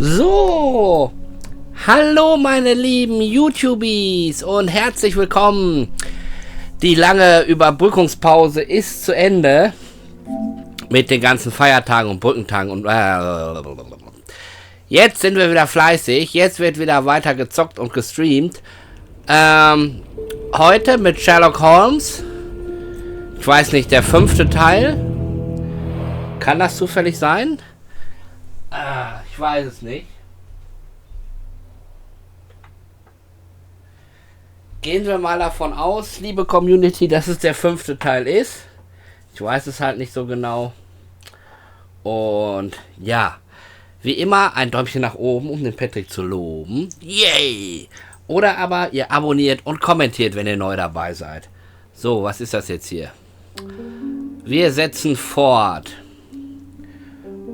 So, hallo meine lieben YouTubies und herzlich willkommen. Die lange Überbrückungspause ist zu Ende mit den ganzen Feiertagen und Brückentagen und jetzt sind wir wieder fleißig. Jetzt wird wieder weiter gezockt und gestreamt. Heute mit Sherlock Holmes. Ich weiß nicht, der 5. Teil. Kann das zufällig sein? Ich weiß es nicht. Gehen wir mal davon aus, liebe Community, dass es der 5. Teil ist. Ich weiß es halt nicht so genau. Und ja, wie immer ein Däumchen nach oben, um den Patrick zu loben. Yay! Oder aber ihr abonniert und kommentiert, wenn ihr neu dabei seid. So, was ist das jetzt hier? Wir setzen fort.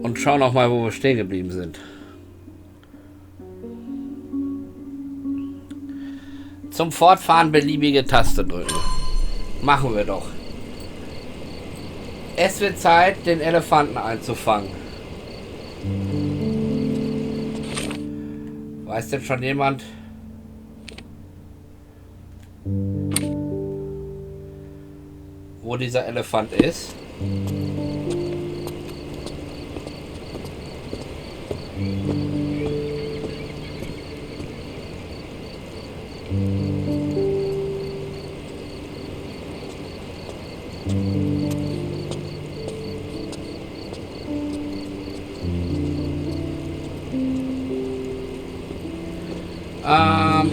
Und schauen noch mal, wo wir stehen geblieben sind. Zum Fortfahren beliebige Taste drücken. Machen wir doch. Es wird Zeit, den Elefanten einzufangen. Weiß denn schon jemand, wo dieser Elefant ist?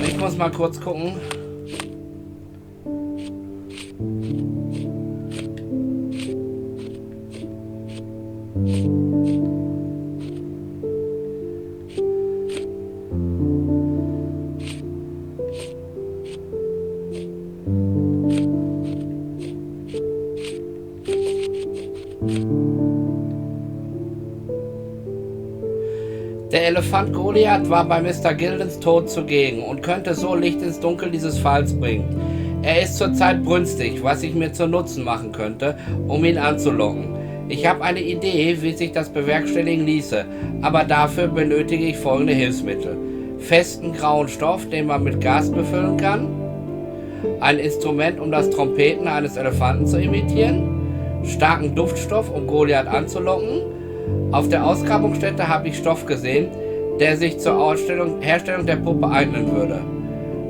Ich muss mal kurz gucken. Der Elefant Goliath war bei Mr. Gildens Tod zugegen und könnte so Licht ins Dunkel dieses Falls bringen. Er ist zurzeit brünstig, was ich mir zu Nutzen machen könnte, um ihn anzulocken. Ich habe eine Idee, wie sich das bewerkstelligen ließe, aber dafür benötige ich folgende Hilfsmittel. Festen grauen Stoff, den man mit Gas befüllen kann. Ein Instrument, um das Trompeten eines Elefanten zu imitieren. Starken Duftstoff, um Goliath anzulocken. Auf der Ausgrabungsstätte habe ich Stoff gesehen, der sich zur Herstellung der Puppe eignen würde.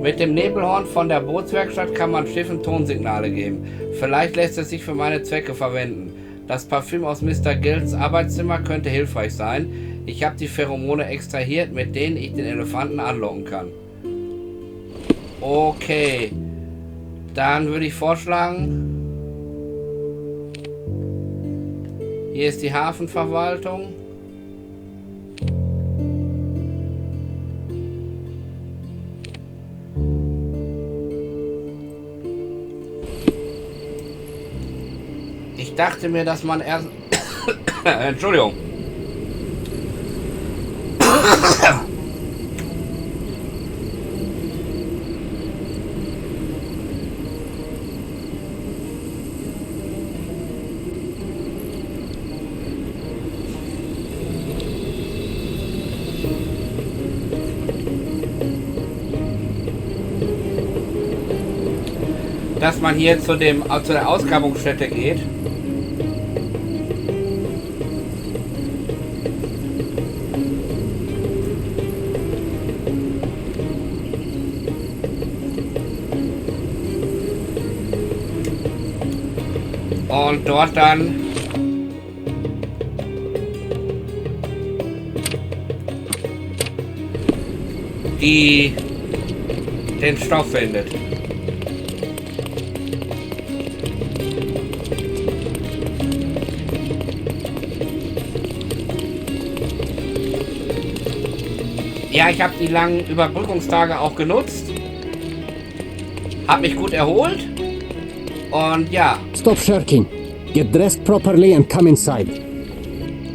Mit dem Nebelhorn von der Bootswerkstatt kann man Schiffen Tonsignale geben. Vielleicht lässt es sich für meine Zwecke verwenden. Das Parfüm aus Mr. Gilds Arbeitszimmer könnte hilfreich sein. Ich habe die Pheromone extrahiert, mit denen ich den Elefanten anlocken kann. Okay, dann würde ich vorschlagen... Hier ist die Hafenverwaltung. Ich dachte mir, dass man erst... Entschuldigung. Dass man hier zu der Ausgrabungsstätte geht. Und dort dann den Stoff findet. Ja, ich habe die langen Überbrückungstage auch genutzt. Hab mich gut erholt. Und ja. Stop shirking. Get dressed properly and come inside.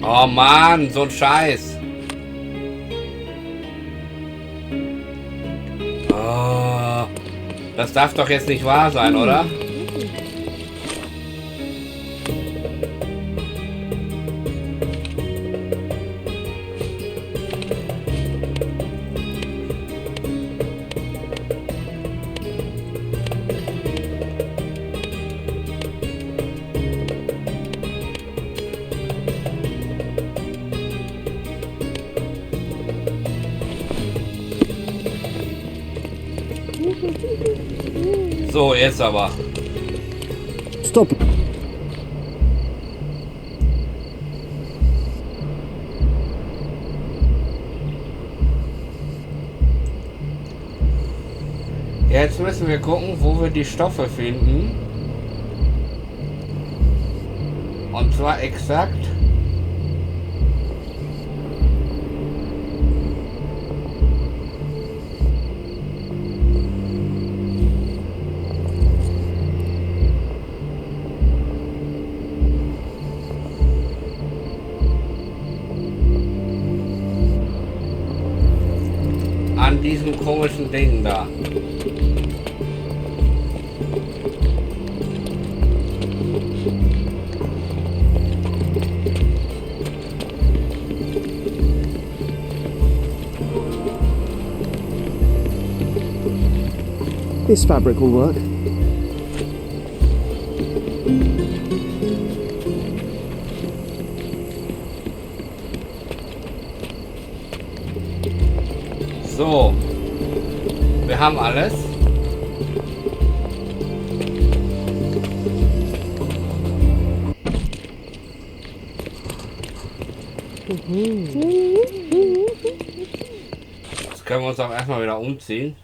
Oh Mann, so ein Scheiß. Oh, das darf doch jetzt nicht wahr sein, oder? So, jetzt aber. Stop. Jetzt müssen wir gucken, wo wir die Stoffe finden. Und zwar exakt an diesem komischen Ding da. This fabric will work. So, wir haben alles. Jetzt können wir uns auch erstmal wieder umziehen.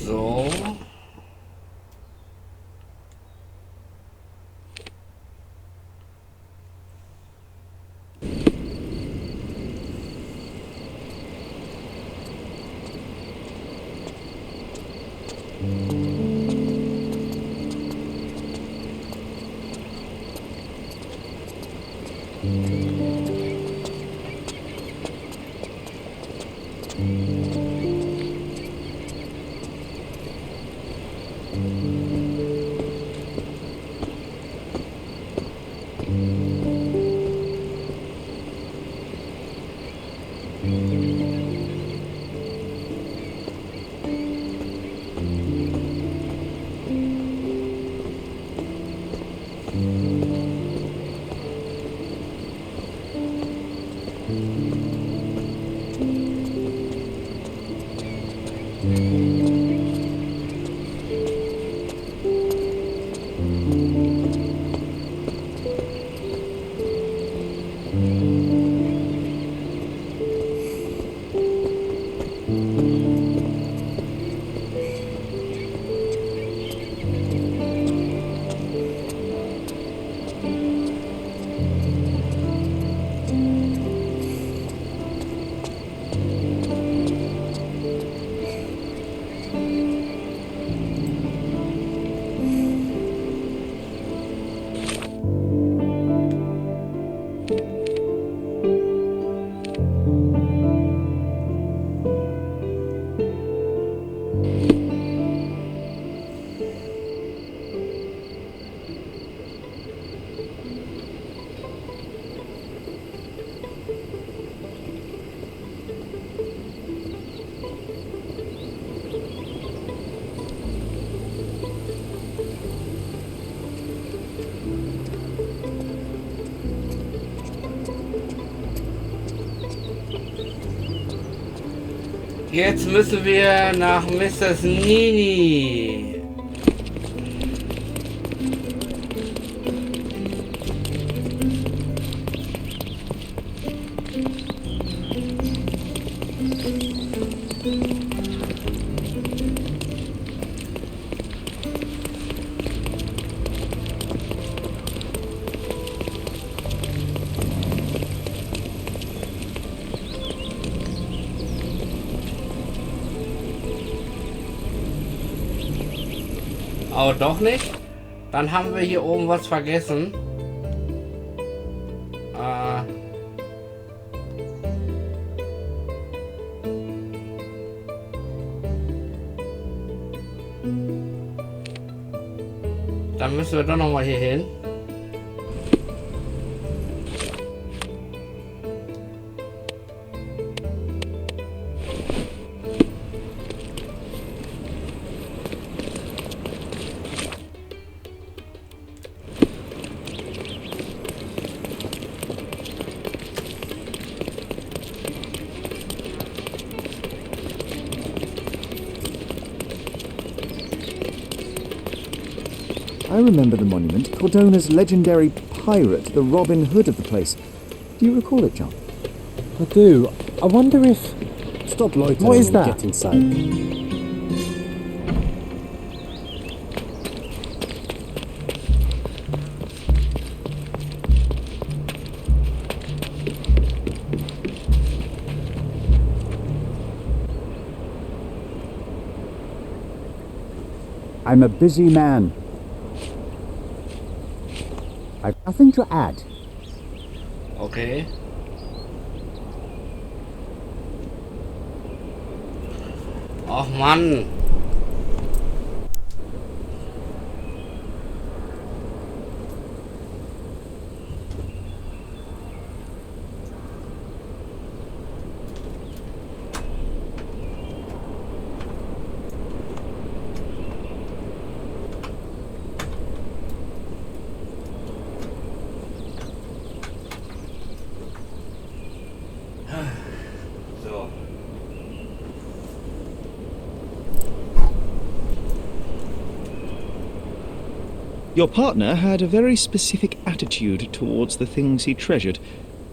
So. Jetzt müssen wir nach Mrs. Nini. Aber doch nicht. Dann haben wir hier oben was vergessen. Dann müssen wir doch noch mal hier hin. I remember the monument, Cordona's legendary pirate, the Robin Hood of the place. Do you recall it, John? I do. I wonder if... Stop loitering What is and that? get inside. I'm a busy man. I've nothing to add. Okay. Ach Mann. So. Your partner had a very specific attitude towards the things he treasured.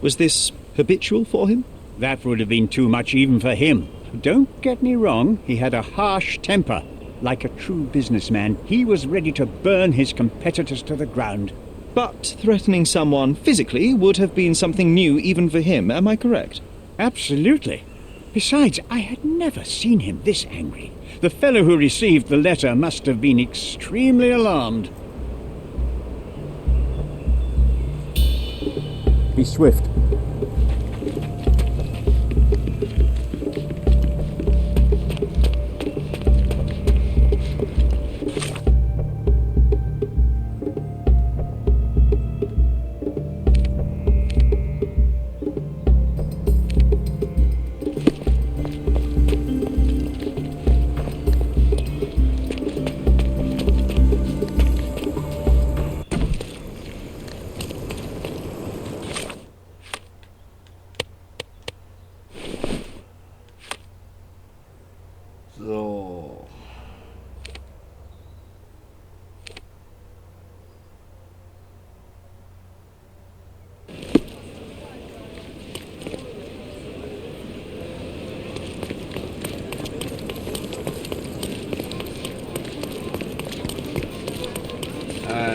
Was this habitual for him? That would have been too much even for him. Don't get me wrong, he had a harsh temper. Like a true businessman, he was ready to burn his competitors to the ground. But threatening someone physically would have been something new even for him, am I correct? Absolutely. Besides, I had never seen him this angry. The fellow who received the letter must have been extremely alarmed. Be swift. So.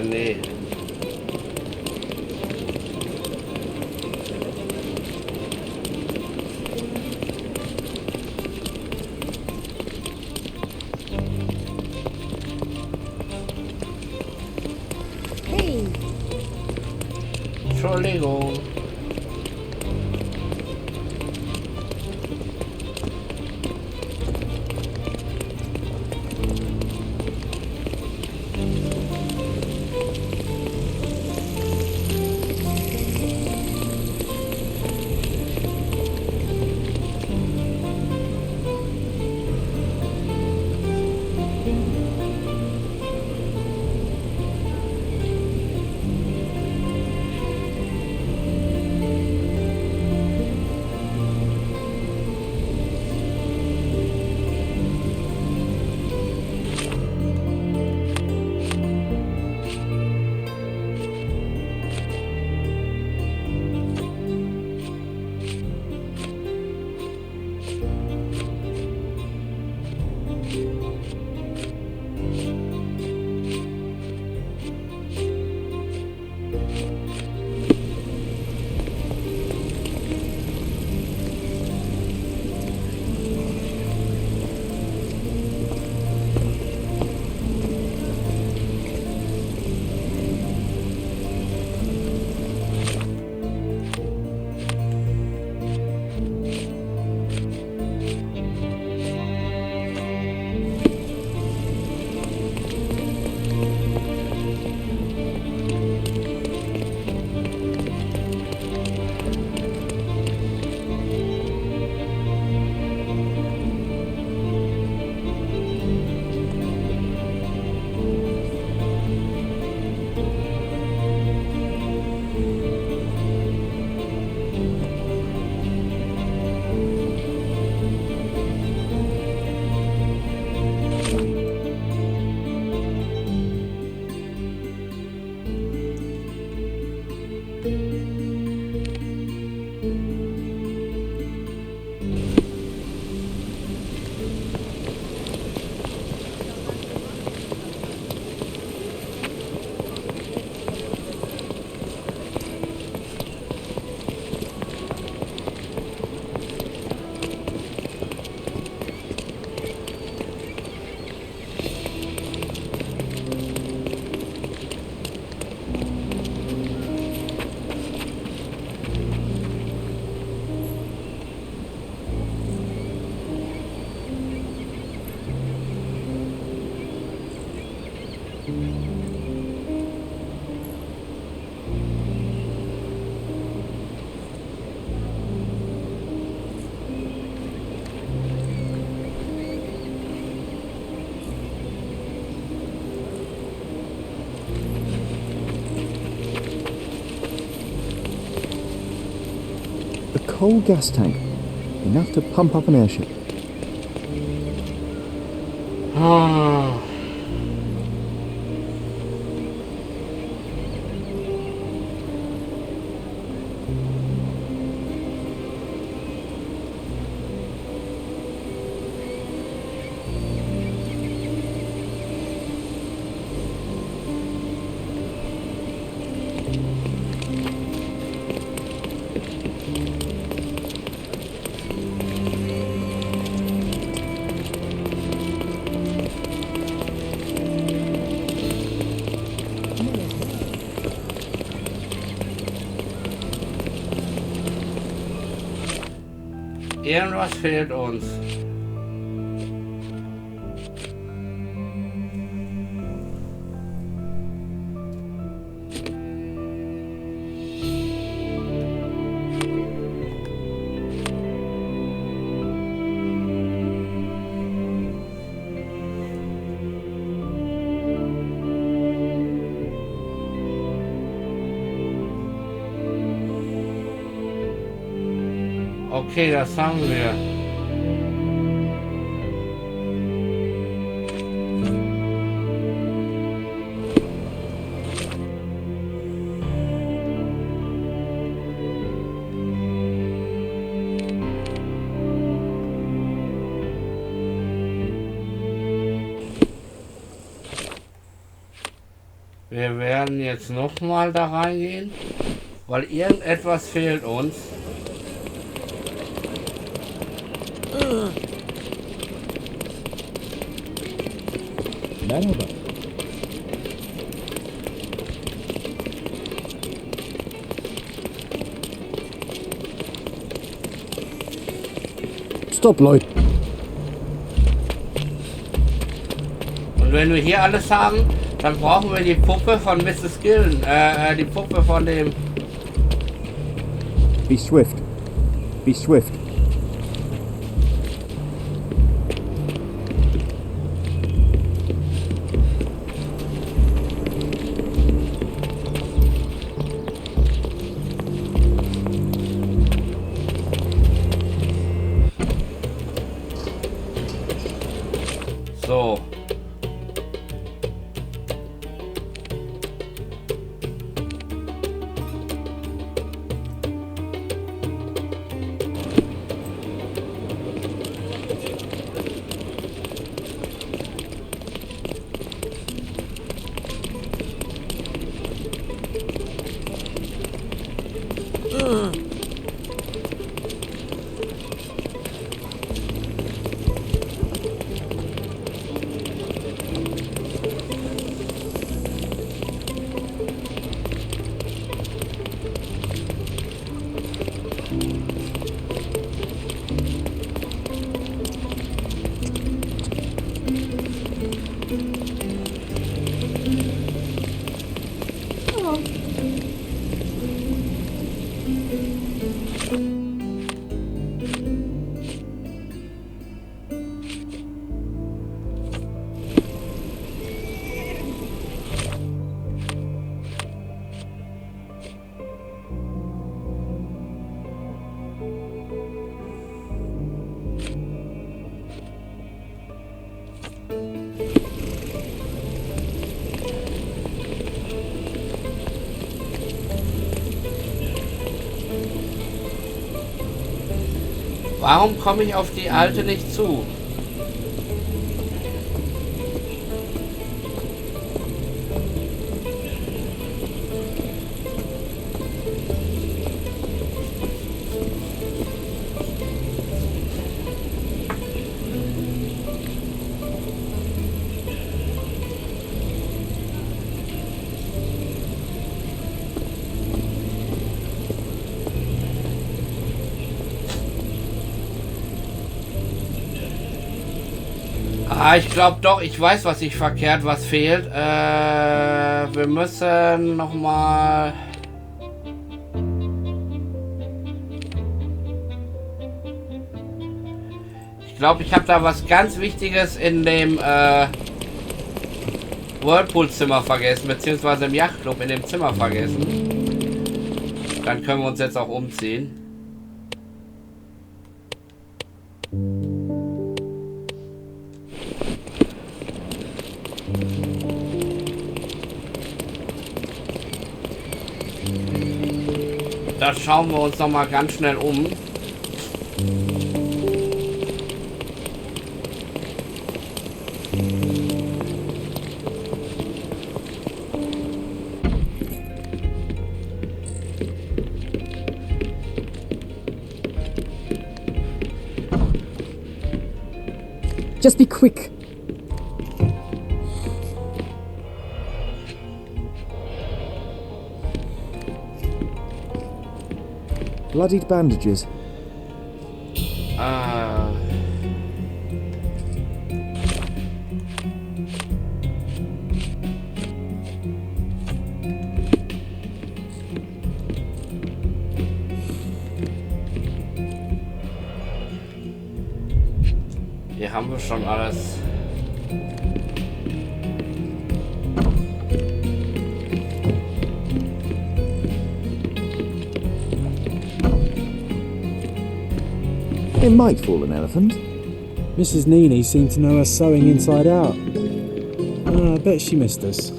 Nee. Entschuldigung. A coal gas tank. Enough to pump up an airship. Hm. Irgendwas fehlt uns. Okay, das haben wir. Wir werden jetzt noch mal da reingehen, weil irgendetwas fehlt uns. Merhaba. Stop, Leute. Und wenn wir hier alles haben, dann brauchen wir die Puppe von Mrs. Gillen, die Puppe von dem... Be swift. Be swift. So. Warum komme ich auf die alte nicht zu? Ah, ich glaube doch, ich weiß, was ich verkehrt, was fehlt. Wir müssen noch mal... Ich glaube, ich habe da was ganz Wichtiges in dem Whirlpool-Zimmer vergessen, beziehungsweise im Yachtclub in dem Zimmer vergessen. Dann können wir uns jetzt auch umziehen. Da schauen wir uns noch mal ganz schnell um. Just be quick. Bloodied bandages. Hier haben wir schon alles. It might fool an elephant. Mrs. Nini seemed to know her sewing inside out. I bet she missed us.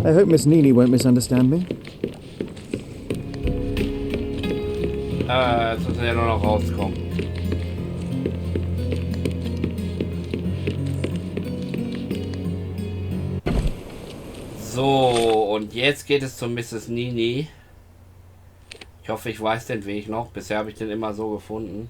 I hope Miss Nini won't misunderstand me. Jetzt müssen wir ja nur noch rauskommen. So, und jetzt geht es zu Mrs. Nini. Ich hoffe, ich weiß den Weg noch. Bisher habe ich den immer so gefunden.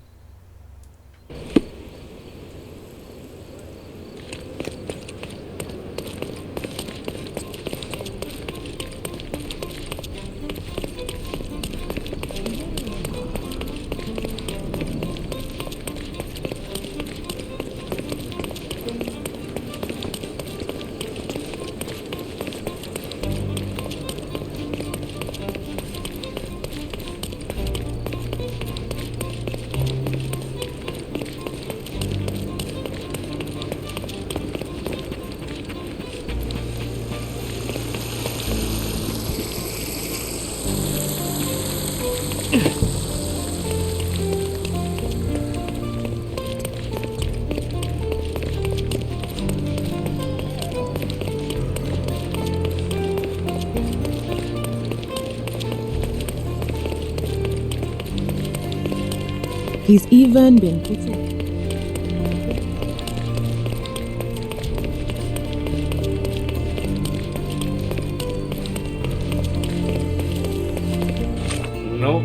He's even been putting. No.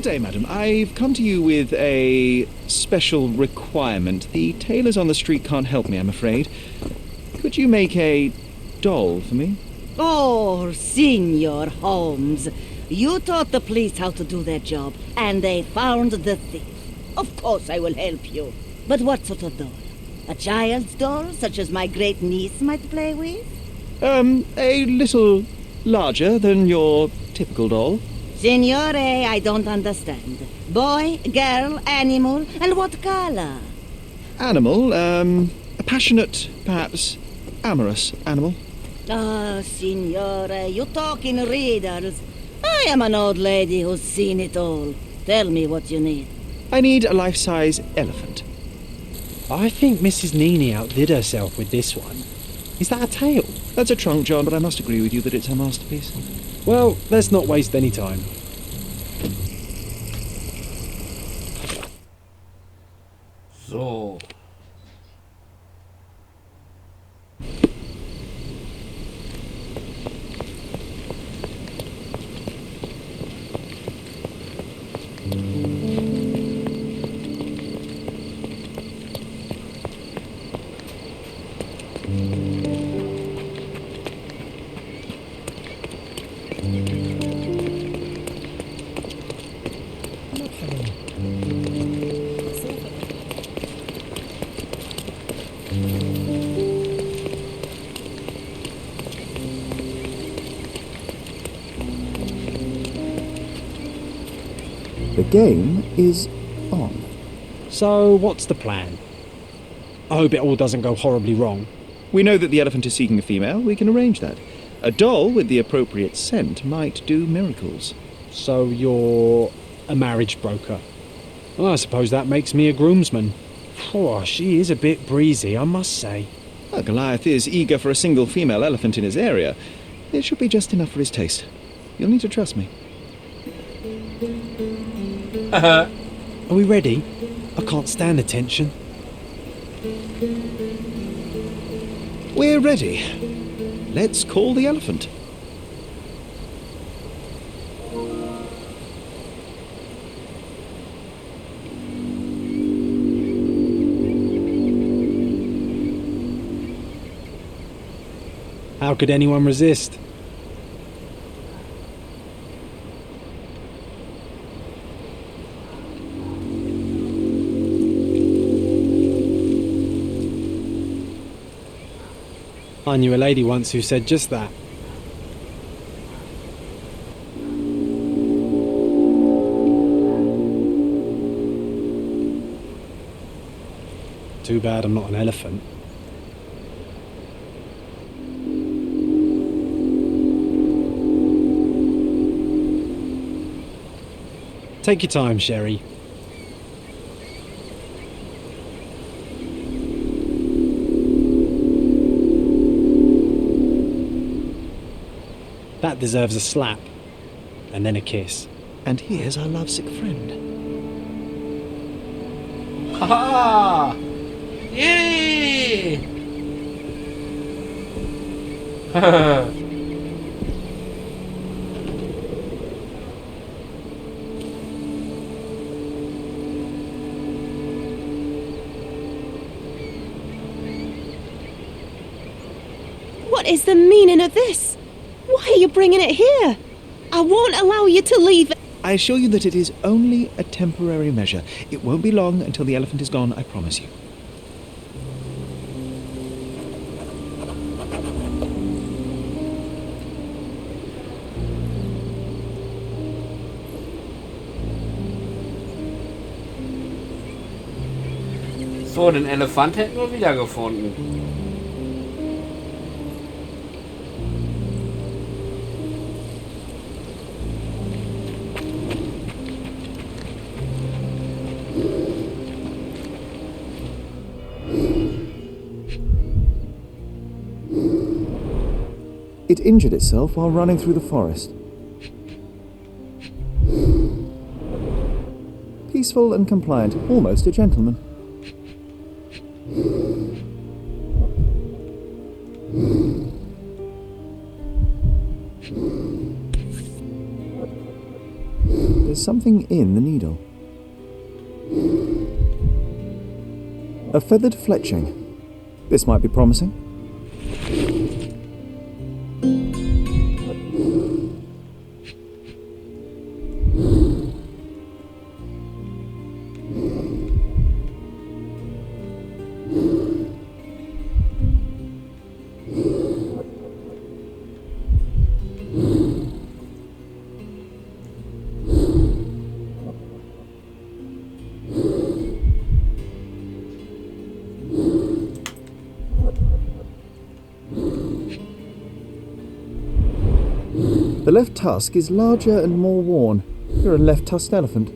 day, madam. I've come to you with a special requirement. The tailors on the street can't help me, I'm afraid. Could you make a doll for me? Oh, Signor Holmes. You taught the police how to do their job, and they found the thief. Of course I will help you. But what sort of doll? A child's doll, such as my great niece might play with? A little larger than your typical doll. Signore, I don't understand. Boy, girl, animal, and what color? Animal, a passionate, perhaps amorous animal. Ah, Signore, you talk in riddles. I am an old lady who's seen it all. Tell me what you need. I need a life-size elephant. I think Mrs. Nini outdid herself with this one. Is that a tail? That's a trunk, John, but I must agree with you that it's her masterpiece. Well, let's not waste any time. So. The game is on. So, what's the plan? I hope it all doesn't go horribly wrong. We know that the elephant is seeking a female. We can arrange that. A doll with the appropriate scent might do miracles. So, you're a marriage broker. Well, I suppose that makes me a groomsman. Oh, she is a bit breezy, I must say. Well, Goliath is eager for a single female elephant in his area. It should be just enough for his taste. You'll need to trust me. Are we ready? I can't stand the tension. We're ready. Let's call the elephant. How could anyone resist? I knew a lady once who said just that. Too bad I'm not an elephant. Take your time, Sherry. That deserves a slap, and then a kiss. And here's our lovesick friend. Haha! Yay! What is the meaning of this? Why are you bringing it here? I won't allow you to leave. I assure you that it is only a temporary measure. It won't be long until the elephant is gone, I promise you. So, den Elefant hätten wir wiedergefunden. It injured itself while running through the forest. Peaceful and compliant, almost a gentleman. There's something in the needle. A feathered fletching. This might be promising. The left tusk is larger and more worn. You're a left-tusked elephant.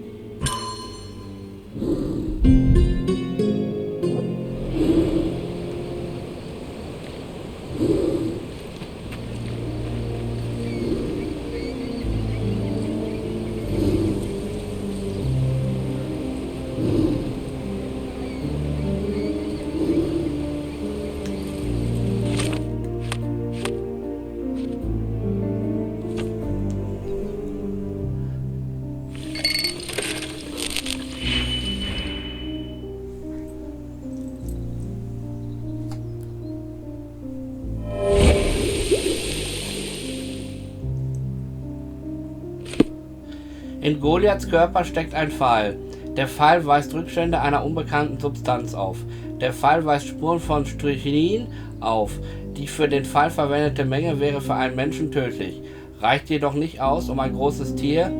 In Goliaths Körper steckt ein Pfeil. Der Pfeil weist Rückstände einer unbekannten Substanz auf. Der Pfeil weist Spuren von Strychnin auf. Die für den Pfeil verwendete Menge wäre für einen Menschen tödlich. Reicht jedoch nicht aus, um ein großes Tier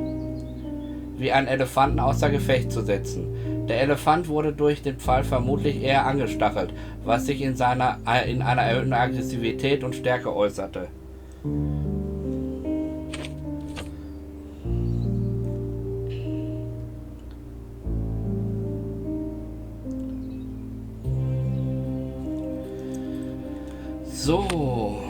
wie einen Elefanten außer Gefecht zu setzen. Der Elefant wurde durch den Pfeil vermutlich eher angestachelt, was sich in einer erhöhten Aggressivität und Stärke äußerte. So.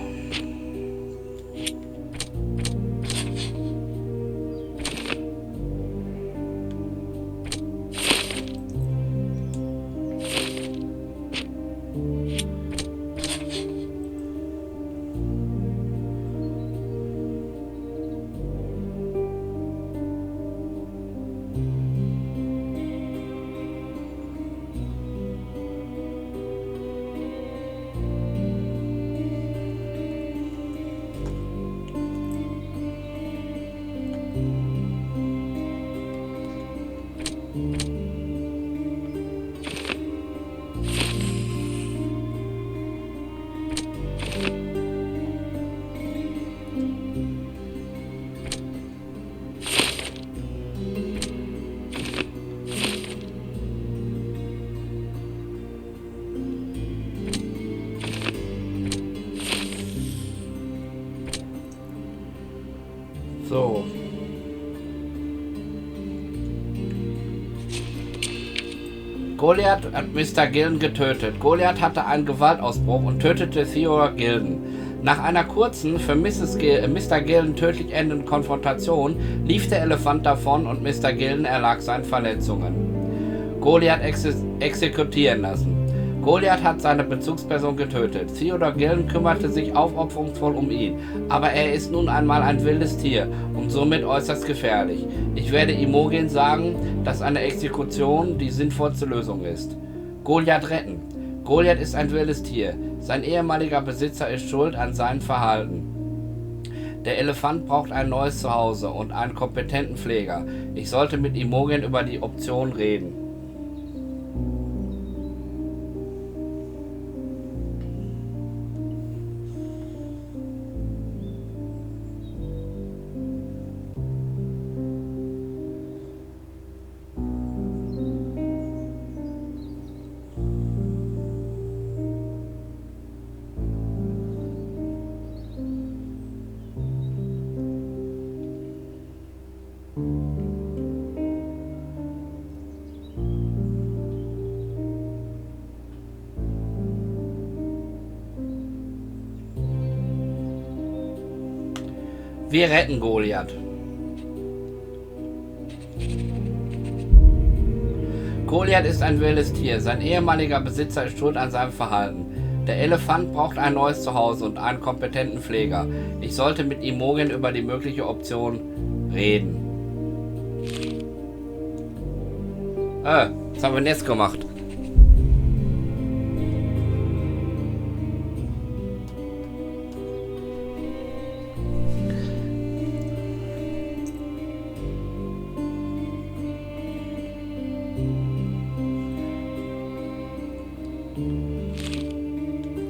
So. Goliath hat Mr. Gilden getötet. Goliath hatte einen Gewaltausbruch und tötete Theodore Gilden. Nach einer kurzen, für Mr. Gilden tödlich endenden Konfrontation lief der Elefant davon und Mr. Gilden erlag seinen Verletzungen. Goliath exekutieren lassen. Goliath hat seine Bezugsperson getötet. Theodore Gilden kümmerte sich aufopferungsvoll um ihn, aber er ist nun einmal ein wildes Tier und somit äußerst gefährlich. Ich werde Imogen sagen, dass eine Exekution die sinnvollste Lösung ist. Goliath retten. Goliath ist ein wildes Tier. Sein ehemaliger Besitzer ist schuld an seinem Verhalten. Der Elefant braucht ein neues Zuhause und einen kompetenten Pfleger. Ich sollte mit Imogen über die Option reden. Wir retten Goliath. Goliath ist ein wildes Tier. Sein ehemaliger Besitzer ist schuld an seinem Verhalten. Der Elefant braucht ein neues Zuhause und einen kompetenten Pfleger. Ich sollte mit Imogen über die mögliche Option reden. Was haben wir denn jetzt gemacht?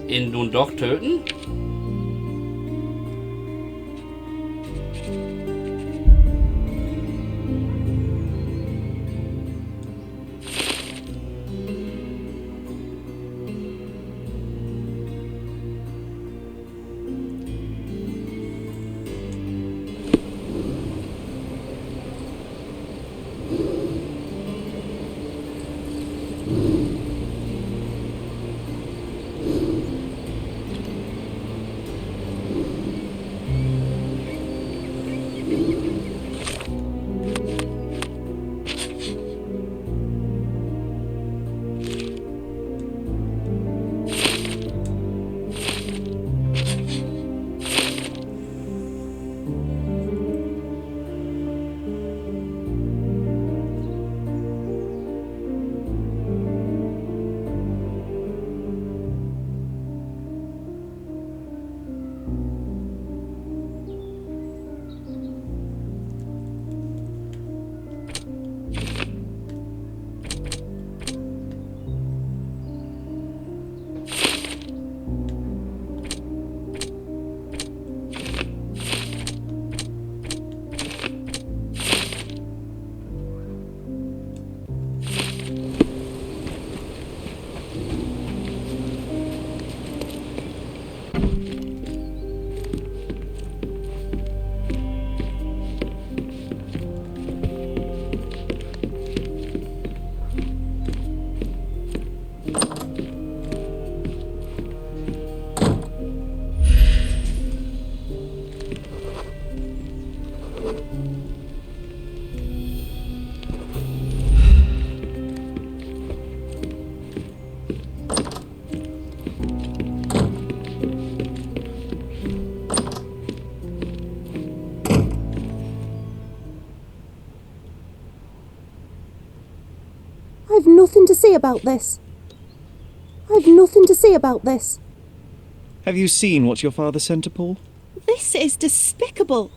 Ihn nun doch töten? I've nothing to say about this. I've nothing to say about this. Have you seen what your father sent to Paul? This is despicable.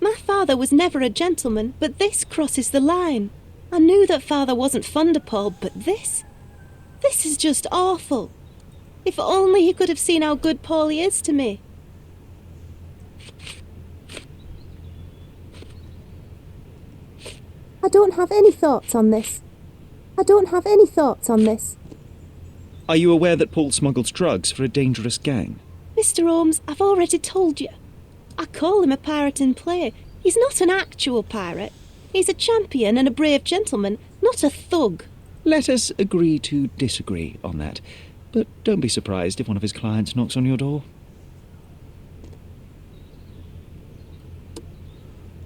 My father was never a gentleman, but this crosses the line. I knew that father wasn't fond of Paul, but this is just awful. If only he could have seen how good Paulie is to me. I don't have any thoughts on this. I don't have any thoughts on this. Are you aware that Paul smuggles drugs for a dangerous gang? Mr. Holmes, I've already told you. I call him a pirate in play. He's not an actual pirate. He's a champion and a brave gentleman, not a thug. Let us agree to disagree on that. But don't be surprised if one of his clients knocks on your door.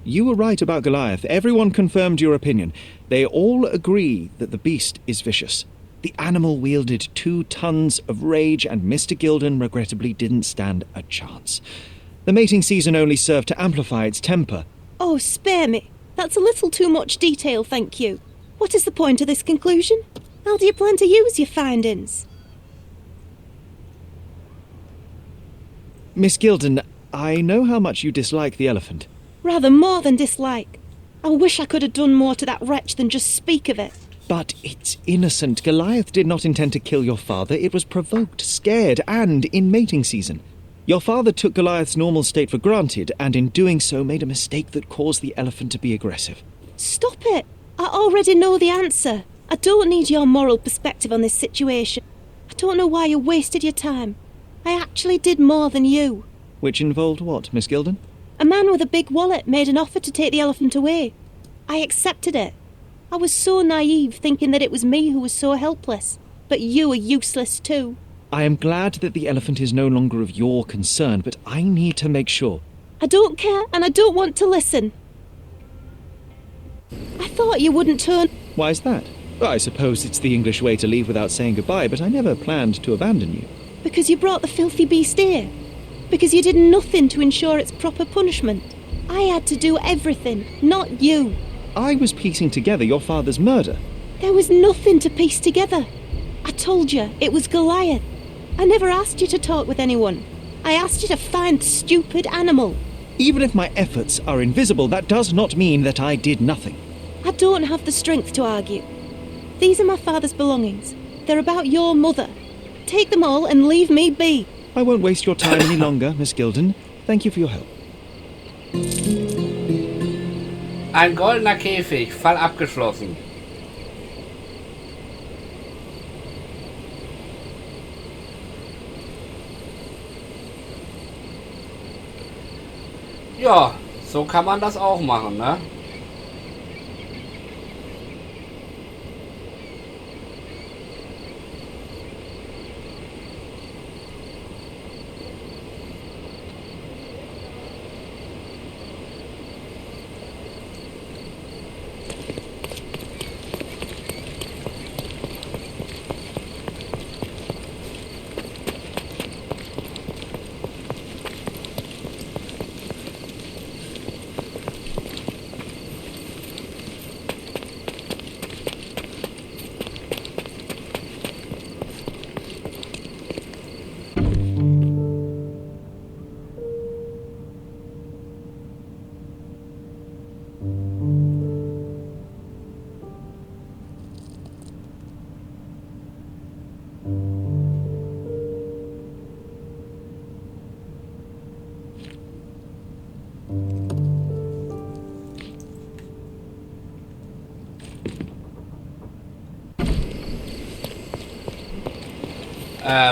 You were right about Goliath. Everyone confirmed your opinion. They all agree that the beast is vicious. The animal wielded 2 tons of rage, and Mr. Gilden regrettably didn't stand a chance. The mating season only served to amplify its temper. Oh, spare me. That's a little too much detail, thank you. What is the point of this conclusion? How do you plan to use your findings? Miss Gilden, I know how much you dislike the elephant. Rather more than dislike. I wish I could have done more to that wretch than just speak of it. But it's innocent. Goliath did not intend to kill your father. It was provoked, scared, and in mating season. Your father took Goliath's normal state for granted, and in doing so made a mistake that caused the elephant to be aggressive. Stop it! I already know the answer. I don't need your moral perspective on this situation. I don't know why you wasted your time. I actually did more than you. Which involved what, Miss Gilden? A man with a big wallet made an offer to take the elephant away. I accepted it. I was so naive, thinking that it was me who was so helpless. But you are useless too. I am glad that the elephant is no longer of your concern, but I need to make sure. I don't care, and I don't want to listen. I thought you wouldn't turn... Why is that? Well, I suppose it's the English way to leave without saying goodbye, but I never planned to abandon you. Because you brought the filthy beast here. Because you did nothing to ensure its proper punishment. I had to do everything, not you. I was piecing together your father's murder. There was nothing to piece together. I told you, it was Goliath. I never asked you to talk with anyone. I asked you to find the stupid animal. Even if my efforts are invisible, that does not mean that I did nothing. I don't have the strength to argue. These are my father's belongings. They're about your mother. Take them all and leave me be. I won't waste your time any longer, Miss Gilden. Thank you for your help. Ein goldener Käfig, Fall abgeschlossen. Ja, so kann man das auch machen, ne?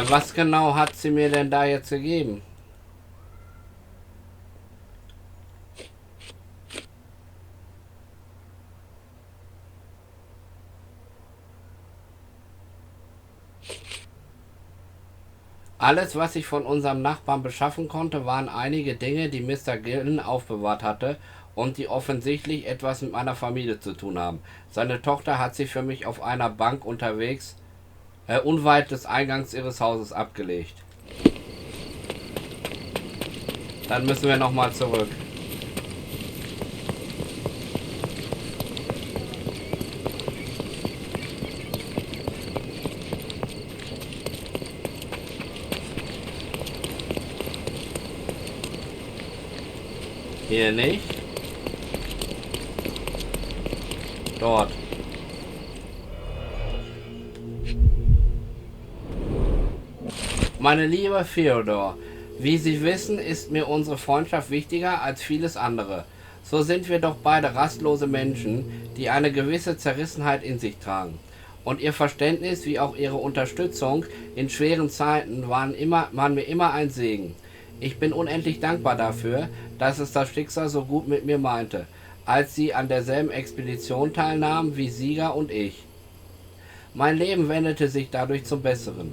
Was genau hat sie mir denn da jetzt gegeben? Alles, was ich von unserem Nachbarn beschaffen konnte, waren einige Dinge, die Mr. Gilden aufbewahrt hatte und die offensichtlich etwas mit meiner Familie zu tun haben. Seine Tochter hat sie für mich auf einer Bank unterwegs unweit des Eingangs ihres Hauses abgelegt. Dann müssen wir nochmal zurück. Hier nicht. Dort. Meine liebe Theodore, wie Sie wissen, ist mir unsere Freundschaft wichtiger als vieles andere. So sind wir doch beide rastlose Menschen, die eine gewisse Zerrissenheit in sich tragen. Und Ihr Verständnis wie auch Ihre Unterstützung in schweren Zeiten waren mir immer ein Segen. Ich bin unendlich dankbar dafür, dass es das Schicksal so gut mit mir meinte, als Sie an derselben Expedition teilnahmen wie Sieger und ich. Mein Leben wendete sich dadurch zum Besseren.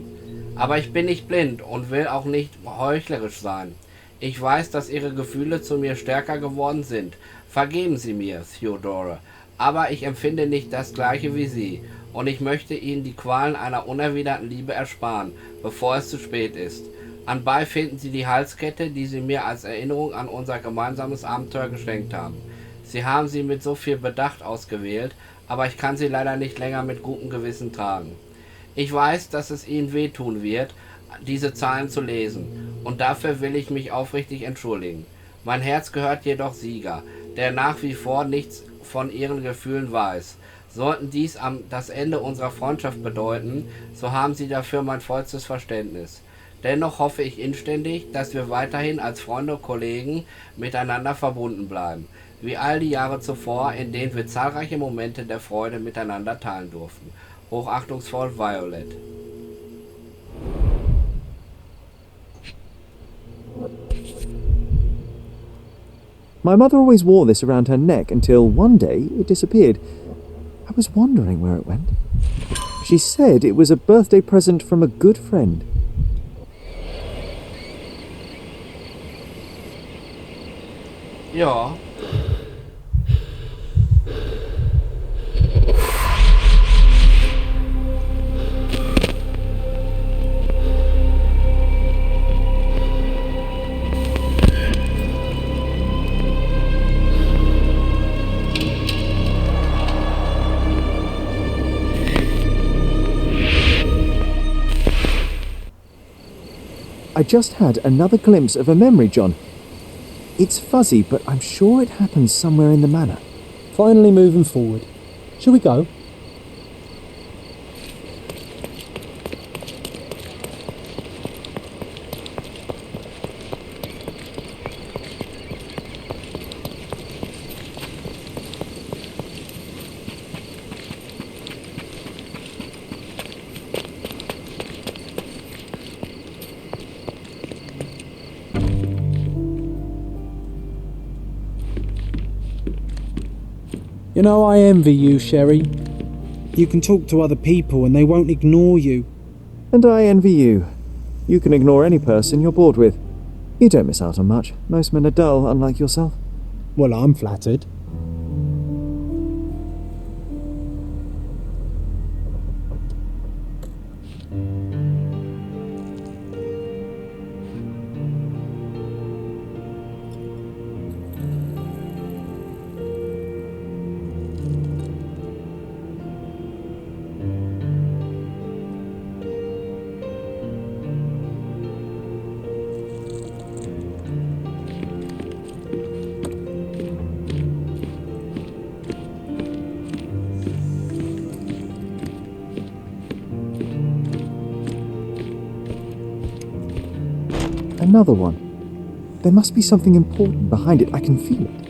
Aber ich bin nicht blind und will auch nicht heuchlerisch sein. Ich weiß, dass Ihre Gefühle zu mir stärker geworden sind. Vergeben Sie mir, Theodore, aber ich empfinde nicht das Gleiche wie Sie und ich möchte Ihnen die Qualen einer unerwiderten Liebe ersparen, bevor es zu spät ist. Anbei finden Sie die Halskette, die Sie mir als Erinnerung an unser gemeinsames Abenteuer geschenkt haben. Sie haben sie mit so viel Bedacht ausgewählt, aber ich kann sie leider nicht länger mit gutem Gewissen tragen. Ich weiß, dass es Ihnen wehtun wird, diese Zeilen zu lesen, und dafür will ich mich aufrichtig entschuldigen. Mein Herz gehört jedoch Sieger, der nach wie vor nichts von Ihren Gefühlen weiß. Sollten dies das Ende unserer Freundschaft bedeuten, so haben Sie dafür mein vollstes Verständnis. Dennoch hoffe ich inständig, dass wir weiterhin als Freunde und Kollegen miteinander verbunden bleiben, wie all die Jahre zuvor, in denen wir zahlreiche Momente der Freude miteinander teilen durften. Hochachtungsvoll, Violet. My mother always wore this around her neck until one day it disappeared. I was wondering where it went. She said it was a birthday present from a good friend. Ja. I just had another glimpse of a memory, John. It's fuzzy, but I'm sure it happened somewhere in the manor. Finally moving forward. Shall we go? You know, I envy you, Sherry. You can talk to other people and they won't ignore you. And I envy you. You can ignore any person you're bored with. You don't miss out on much. Most men are dull, unlike yourself. Well, I'm flattered. Another one. There must be something important behind it. I can feel it.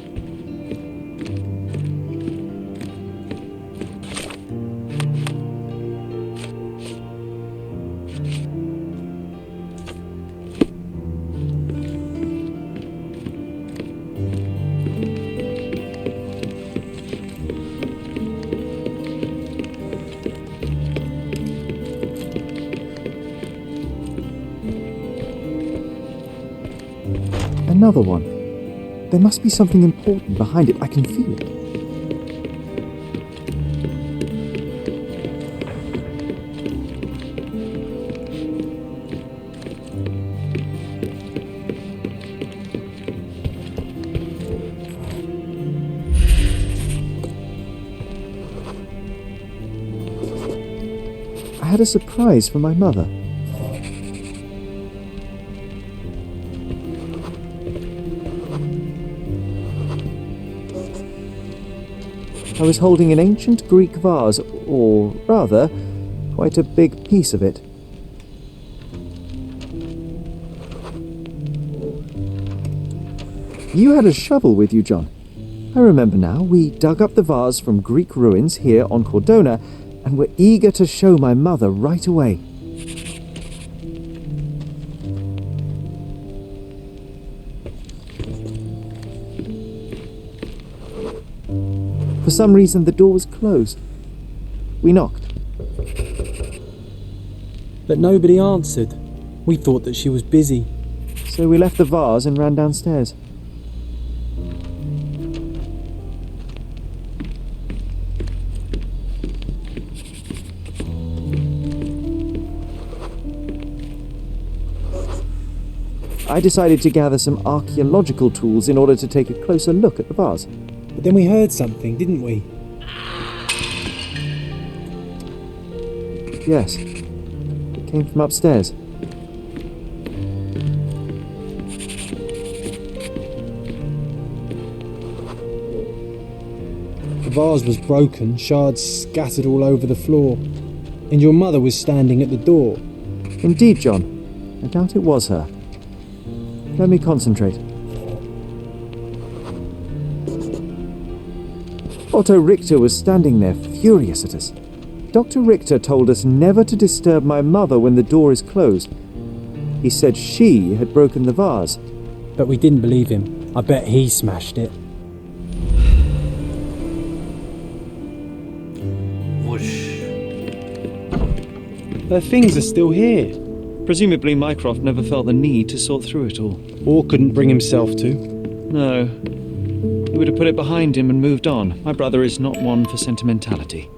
Another one. There must be something important behind it. I can feel it. I had a surprise for my mother. I was holding an ancient Greek vase, or rather, quite a big piece of it. You had a shovel with you, John. I remember now. We dug up the vase from Greek ruins here on Cordona and were eager to show my mother right away. For some reason, the door was closed. We knocked. But nobody answered. We thought that she was busy. So we left the vase and ran downstairs. I decided to gather some archaeological tools in order to take a closer look at the vase. But then we heard something, didn't we? Yes. It came from upstairs. The vase was broken, shards scattered all over the floor. And your mother was standing at the door. Indeed, John. I doubt it was her. Let me concentrate. Otto Richter was standing there, furious at us. Dr. Richter told us never to disturb my mother when the door is closed. He said she had broken the vase. But we didn't believe him. I bet he smashed it. Whoosh. Her things are still here. Presumably Mycroft never felt the need to sort through it all. Or couldn't bring himself to. No. He would have put it behind him and moved on. My brother is not one for sentimentality.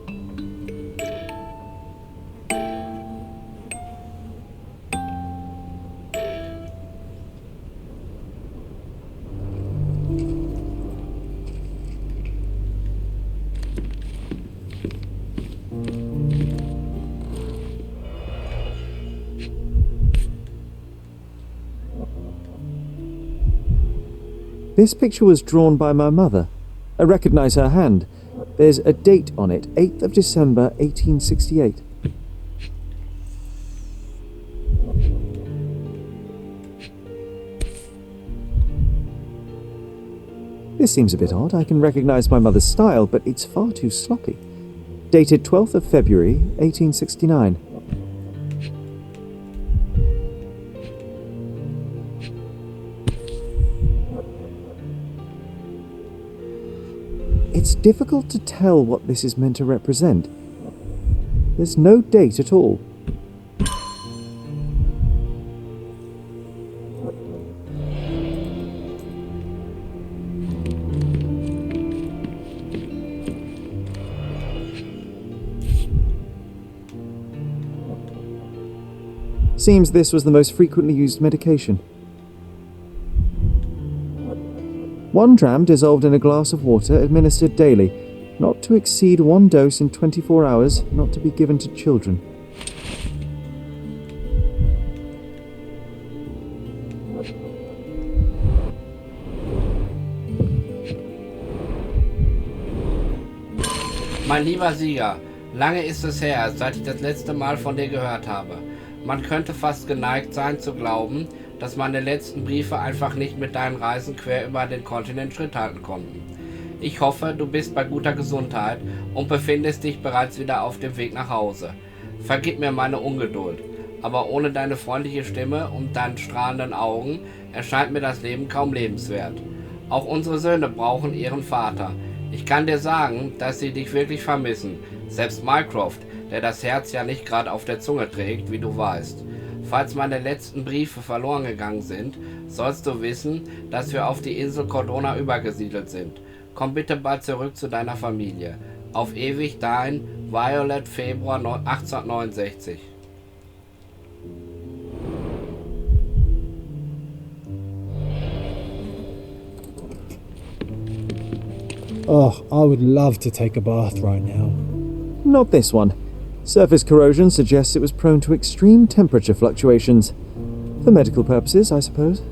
This picture was drawn by my mother. I recognise her hand. There's a date on it, 8th of December, 1868. This seems a bit odd. I can recognise my mother's style, but it's far too sloppy. Dated 12th of February, 1869. It's difficult to tell what this is meant to represent. There's no date at all. Seems this was the most frequently used medication. 1 dram dissolved in a glass of water, administered daily. Not to exceed 1 dose in 24 hours, not to be given to children. Mein lieber Sieger, lange ist es her, seit ich das letzte Mal von dir gehört habe. Man könnte fast geneigt sein zu glauben, dass meine letzten Briefe einfach nicht mit deinen Reisen quer über den Kontinent Schritt halten konnten. Ich hoffe, du bist bei guter Gesundheit und befindest dich bereits wieder auf dem Weg nach Hause. Vergib mir meine Ungeduld, aber ohne deine freundliche Stimme und deine strahlenden Augen erscheint mir das Leben kaum lebenswert. Auch unsere Söhne brauchen ihren Vater. Ich kann dir sagen, dass sie dich wirklich vermissen, selbst Mycroft, der das Herz ja nicht gerade auf der Zunge trägt, wie du weißt. Falls meine letzten Briefe verloren gegangen sind, sollst du wissen, dass wir auf die Insel Cordona übergesiedelt sind. Komm bitte bald zurück zu deiner Familie. Auf ewig dein Violet, Februar 1869. Oh, I would love to take a bath right now. Not this one. Surface corrosion suggests it was prone to extreme temperature fluctuations. For medical purposes, I suppose.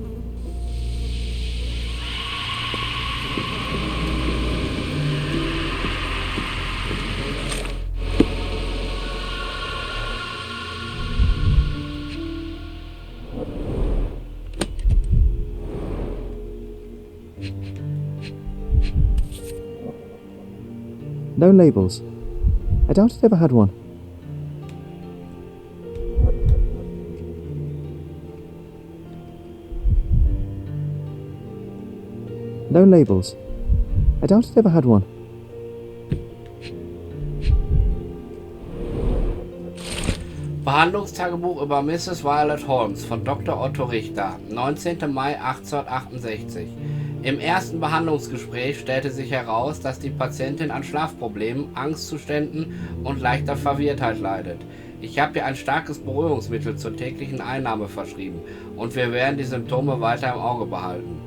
No labels. I doubt it ever had one. No labels. I doubt it ever had one. Behandlungstagebuch über Mrs. Violet Holmes von Dr. Otto Richter, 19. Mai 1868. Im ersten Behandlungsgespräch stellte sich heraus, dass die Patientin an Schlafproblemen, Angstzuständen und leichter Verwirrtheit leidet. Ich habe ihr ein starkes Beruhigungsmittel zur täglichen Einnahme verschrieben und wir werden die Symptome weiter im Auge behalten.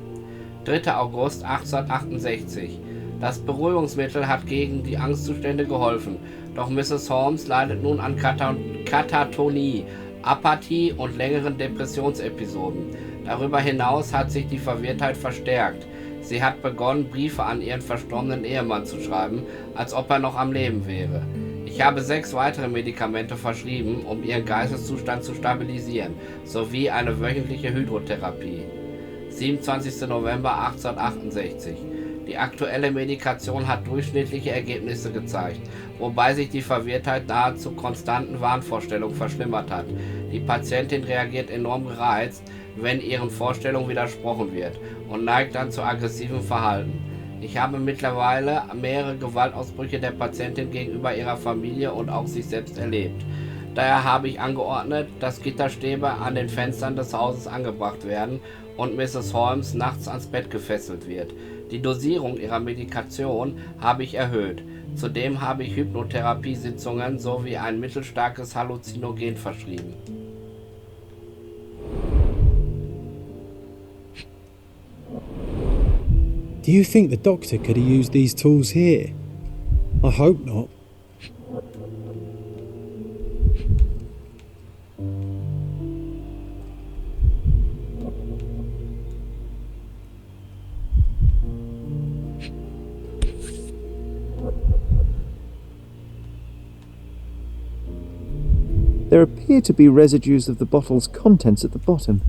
3. August 1868. Das Beruhigungsmittel hat gegen die Angstzustände geholfen, doch Mrs. Holmes leidet nun an Katatonie, Apathie und längeren Depressionsepisoden. Darüber hinaus hat sich die Verwirrtheit verstärkt. Sie hat begonnen, Briefe an ihren verstorbenen Ehemann zu schreiben, als ob er noch am Leben wäre. Ich habe 6 weitere Medikamente verschrieben, um ihren Geisteszustand zu stabilisieren, sowie eine wöchentliche Hydrotherapie. 27. November 1868. Die aktuelle Medikation hat durchschnittliche Ergebnisse gezeigt, wobei sich die Verwirrtheit nahezu konstanten Wahnvorstellungen verschlimmert hat. Die Patientin reagiert enorm gereizt, wenn ihren Vorstellungen widersprochen wird und neigt dann zu aggressivem Verhalten. Ich habe mittlerweile mehrere Gewaltausbrüche der Patientin gegenüber ihrer Familie und auch sich selbst erlebt. Daher habe ich angeordnet, dass Gitterstäbe an den Fenstern des Hauses angebracht werden und Mrs. Holmes nachts ans Bett gefesselt wird. Die Dosierung ihrer Medikation habe ich erhöht. Zudem habe ich Hypnotherapiesitzungen sowie ein mittelstarkes Halluzinogen verschrieben. Do you think the doctor could have used these tools here? I hope not. There appear to be residues of the bottle's contents at the bottom.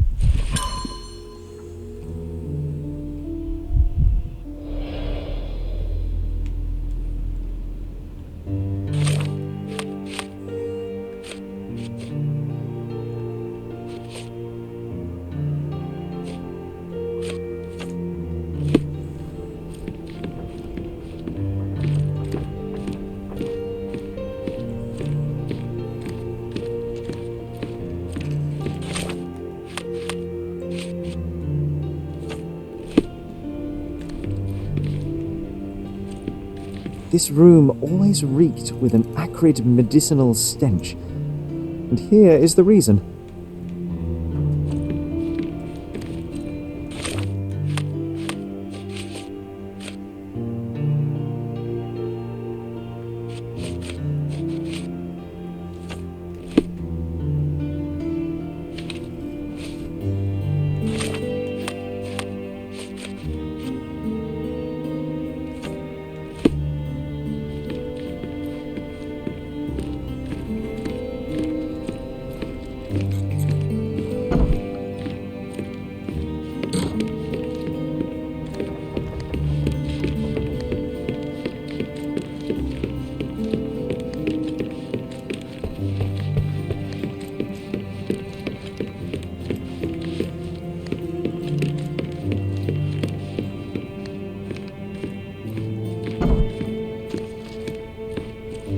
This room always reeked with an acrid medicinal stench. And here is the reason.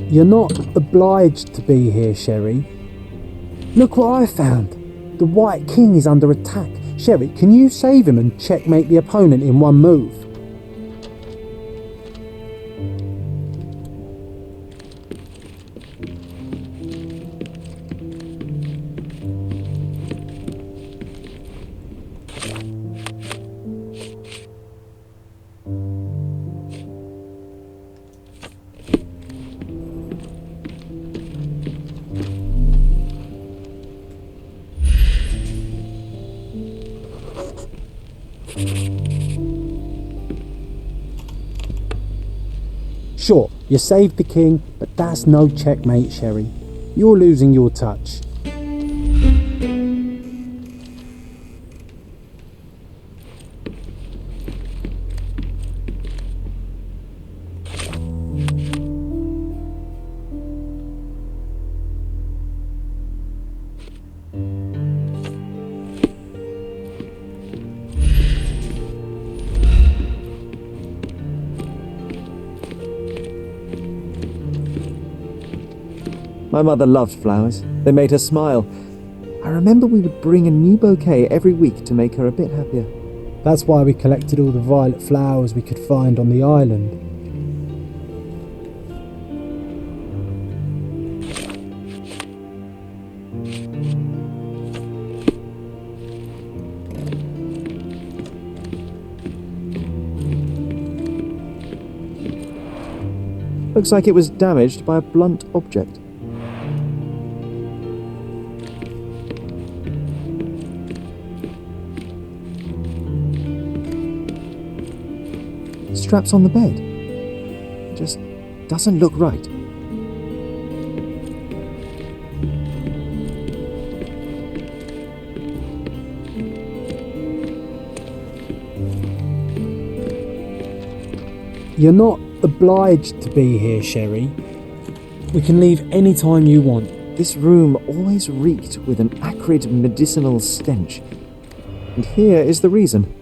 You're not obliged to be here, Sherry. Look what I found. The White King is under attack. Sherry, can you save him and checkmate the opponent in one move? Sure, you saved the king, but that's no checkmate, Sherry. You're losing your touch. My mother loved flowers. They made her smile. I remember we would bring a new bouquet every week to make her a bit happier. That's why we collected all the violet flowers we could find on the island. Looks like it was damaged by a blunt object. Straps on the bed. It just doesn't look right. You're not obliged to be here, Sherry. We can leave any time you want. This room always reeked with an acrid medicinal stench. And here is the reason.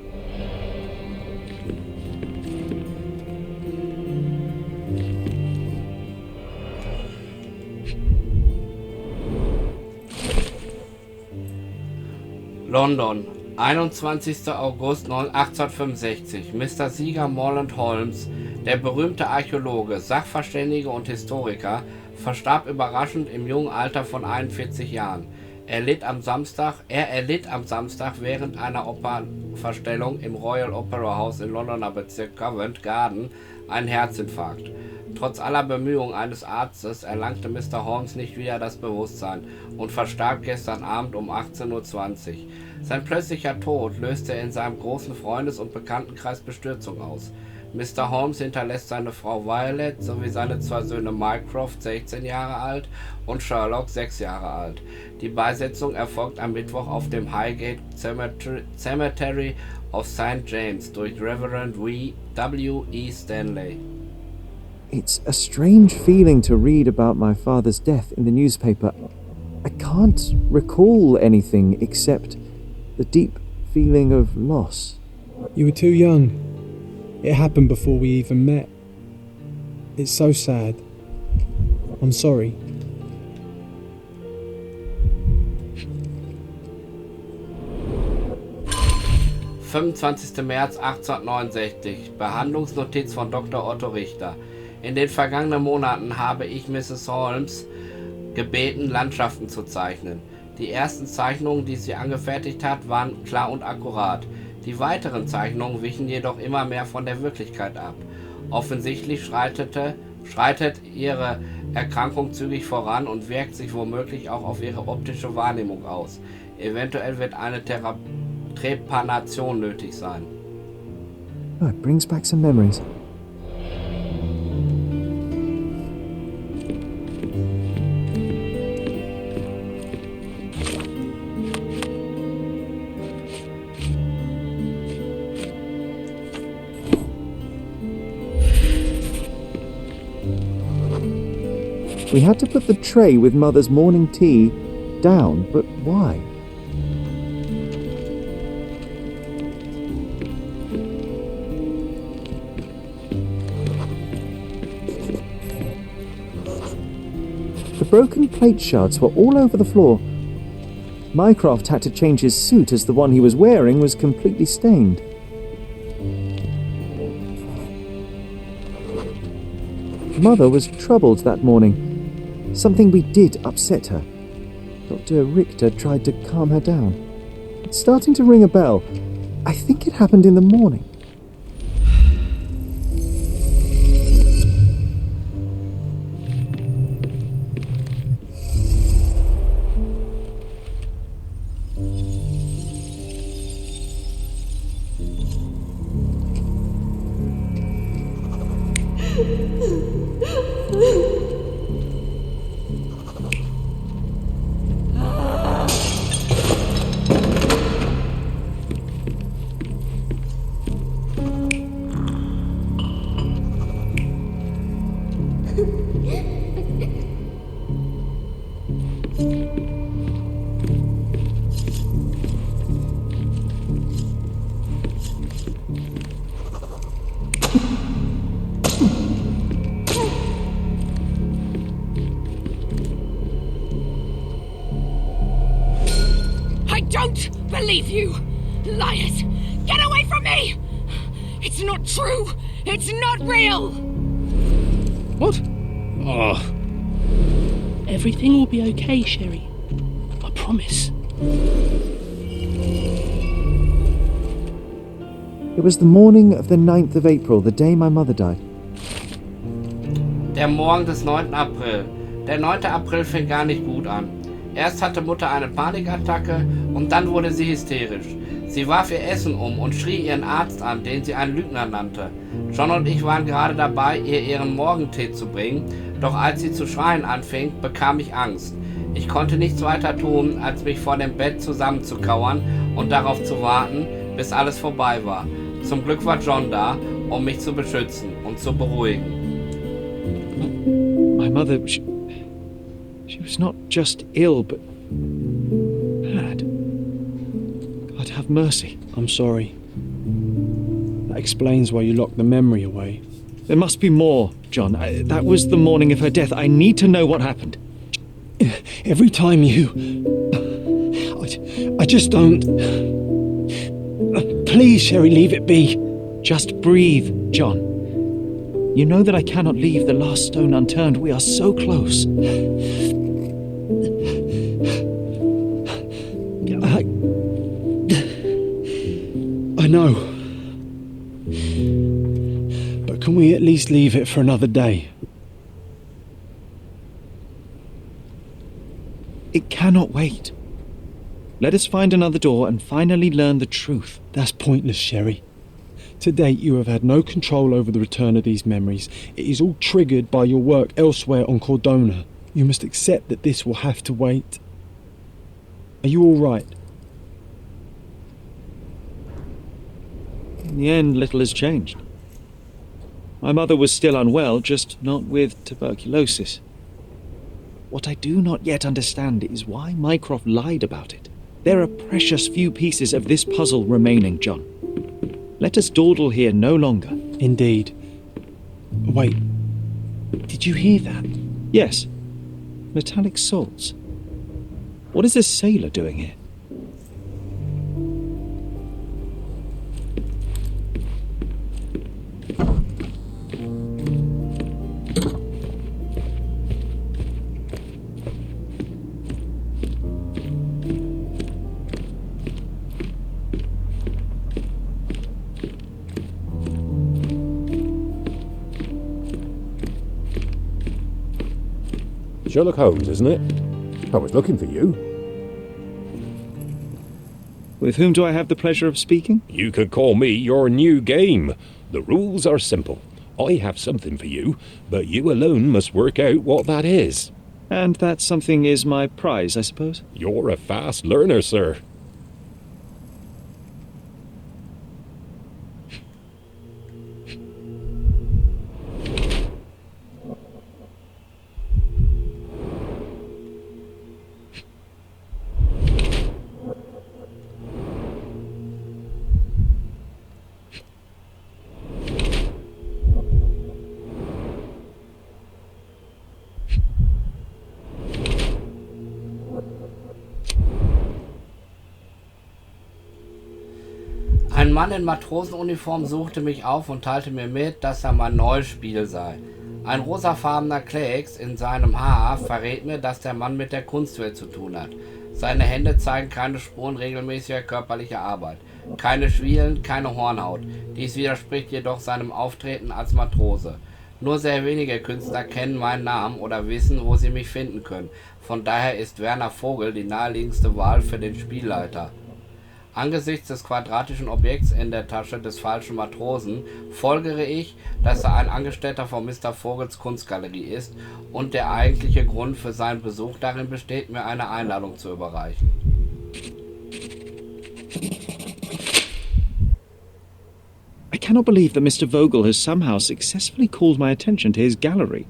London, 21. August 1865. Mr. Sieger Morland Holmes, der berühmte Archäologe, Sachverständige und Historiker, verstarb überraschend im jungen Alter von 41 Jahren. Er erlitt am Samstag während einer Opernverstellung im Royal Opera House im Londoner Bezirk Covent Garden einen Herzinfarkt. Trotz aller Bemühungen eines Arztes erlangte Mr. Holmes nicht wieder das Bewusstsein und verstarb gestern Abend um 18:20 Uhr. Sein plötzlicher Tod löste in seinem großen Freundes- und Bekanntenkreis Bestürzung aus. Mr. Holmes hinterlässt seine Frau Violet sowie seine zwei Söhne Mycroft, 16 Jahre alt, und Sherlock, 6 Jahre alt. Die Beisetzung erfolgt am Mittwoch auf dem Highgate Cemetery of St. James durch Reverend W. E. Stanley. It's a strange feeling to read about my father's death in the newspaper. I can't recall anything except the deep feeling of loss. You were too young. It happened before we even met. It's so sad. I'm sorry. März 1869. Behandlungsnotiz von Dr. Otto Richter. In den vergangenen Monaten habe ich Mrs. Holmes gebeten, Landschaften zu zeichnen. Die ersten Zeichnungen, die sie angefertigt hat, waren klar und akkurat. Die weiteren Zeichnungen wichen jedoch immer mehr von der Wirklichkeit ab. Offensichtlich schreitet ihre Erkrankung zügig voran und wirkt sich womöglich auch auf ihre optische Wahrnehmung aus. Eventuell wird eine Trepanation nötig sein. Oh, it brings back some memories. We had to put the tray with Mother's morning tea down, but why? The broken plate shards were all over the floor. Mycroft had to change his suit as the one he was wearing was completely stained. Mother was troubled that morning. Something we did upset her. Dr. Richter tried to calm her down. It's starting to ring a bell. I think it happened in the morning. Don't believe you! Liars! Get away from me! It's not true! It's not real! What? Oh. Everything will be okay, Sherry. I promise. It was the morning of the 9th of April, the day my mother died. Der Morgen des 9. April. Der 9. April fing gar nicht gut an. Erst hatte Mutter eine Panikattacke und dann wurde sie hysterisch. Sie warf ihr Essen um und schrie ihren Arzt an, den sie einen Lügner nannte. John und ich waren gerade dabei, ihr ihren Morgentee zu bringen, doch als sie zu schreien anfing, bekam ich Angst. Ich konnte nichts weiter tun, als mich vor dem Bett zusammenzukauern und darauf zu warten, bis alles vorbei war. Zum Glück war John da, um mich zu beschützen und zu beruhigen. My mother, she was not just ill, but bad. God have mercy. I'm sorry. That explains why you locked the memory away. There must be more, John. That was the morning of her death. I need to know what happened. Every time you... I just don't... Please, Sherry, leave it be. Just breathe, John. You know that I cannot leave the last stone unturned. We are so close. I know. But can we at least leave it for another day? It cannot wait. Let us find another door and finally learn the truth. That's pointless, Sherry. To date, you have had no control over the return of these memories. It is all triggered by your work elsewhere on Cordona. You must accept that this will have to wait. Are you all right? In the end, little has changed. My mother was still unwell, just not with tuberculosis. What I do not yet understand is why Mycroft lied about it. There are precious few pieces of this puzzle remaining, John. Let us dawdle here no longer. Indeed. Wait, did you hear that? Yes. Metallic salts. What is this sailor doing here? Sherlock Holmes, isn't it? I was looking for you. With whom do I have the pleasure of speaking? You could call me your new game. The rules are simple. I have something for you, but you alone must work out what that is. And that something is my prize, I suppose? You're a fast learner, sir. Ein Mann in Matrosenuniform suchte mich auf und teilte mir mit, dass er mein neues Spiel sei. Ein rosafarbener Klecks in seinem Haar verrät mir, dass der Mann mit der Kunstwelt zu tun hat. Seine Hände zeigen keine Spuren regelmäßiger körperlicher Arbeit. Keine Schwielen, keine Hornhaut. Dies widerspricht jedoch seinem Auftreten als Matrose. Nur sehr wenige Künstler kennen meinen Namen oder wissen, wo sie mich finden können. Von daher ist Werner Vogel die naheliegendste Wahl für den Spielleiter. Angesichts des quadratischen Objekts in der Tasche des falschen Matrosen folgere ich, dass er ein Angestellter von Mr. Vogels Kunstgalerie ist und der eigentliche Grund für seinen Besuch darin besteht, mir eine Einladung zu überreichen. I cannot believe that Mr. Vogel has somehow successfully called my attention to his gallery.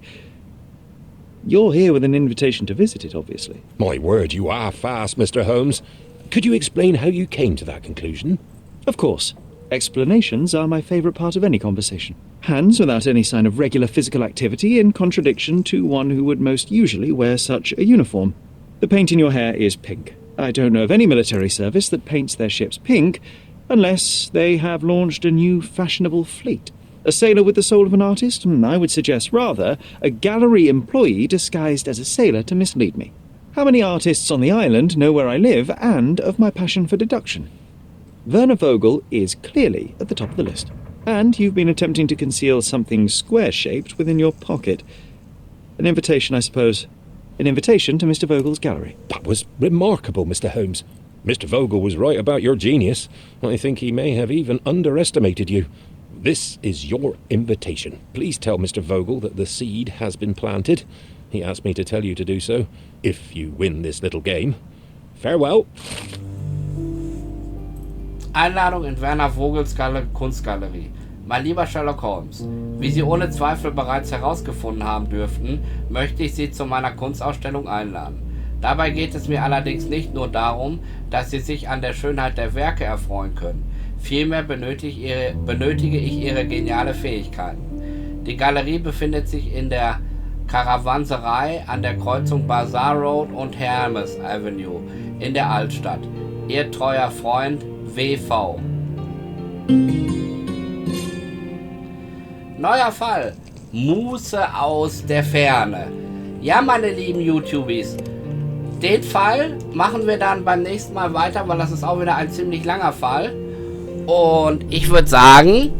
You're here with an invitation to visit it, obviously. My word, you are fast, Mr. Holmes. Could you explain how you came to that conclusion? Of course. Explanations are my favourite part of any conversation. Hands without any sign of regular physical activity, in contradiction to one who would most usually wear such a uniform. The paint in your hair is pink. I don't know of any military service that paints their ships pink, unless they have launched a new fashionable fleet. A sailor with the soul of an artist? I would suggest rather a gallery employee disguised as a sailor to mislead me. How many artists on the island know where I live and of my passion for deduction? Werner Vogel is clearly at the top of the list. And you've been attempting to conceal something square-shaped within your pocket. An invitation, I suppose. An invitation to Mr. Vogel's gallery. That was remarkable, Mr. Holmes. Mr. Vogel was right about your genius. I think he may have even underestimated you. This is your invitation. Please tell Mr. Vogel that the seed has been planted. He asked me to tell you to do so, if you win this little game. Farewell. Einladung in Werner Vogels Kunstgalerie. Mein lieber Sherlock Holmes, wie Sie ohne Zweifel bereits herausgefunden haben dürften, möchte ich Sie zu meiner Kunstausstellung einladen. Dabei geht es mir allerdings nicht nur darum, dass Sie sich an der Schönheit der Werke erfreuen können. Vielmehr benötige ich Ihre geniale Fähigkeiten. Die Galerie befindet sich in der Karawanserei an der Kreuzung Bazaar Road und Hermes Avenue in der Altstadt. Ihr treuer Freund W.V. Neuer Fall. Muße aus der Ferne. Ja, meine lieben YouTubies, den Fall machen wir dann beim nächsten Mal weiter, weil das ist auch wieder ein ziemlich langer Fall. Und ich würde sagen,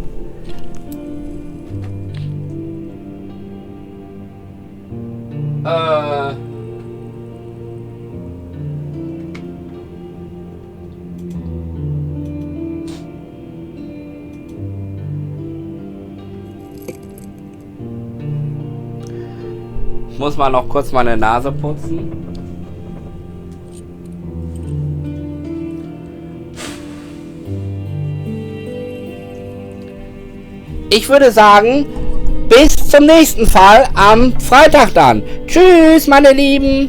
muss mal noch kurz meine Nase putzen. Ich würde sagen, bis zum nächsten Fall am Freitag dann. Tschüss, meine Lieben.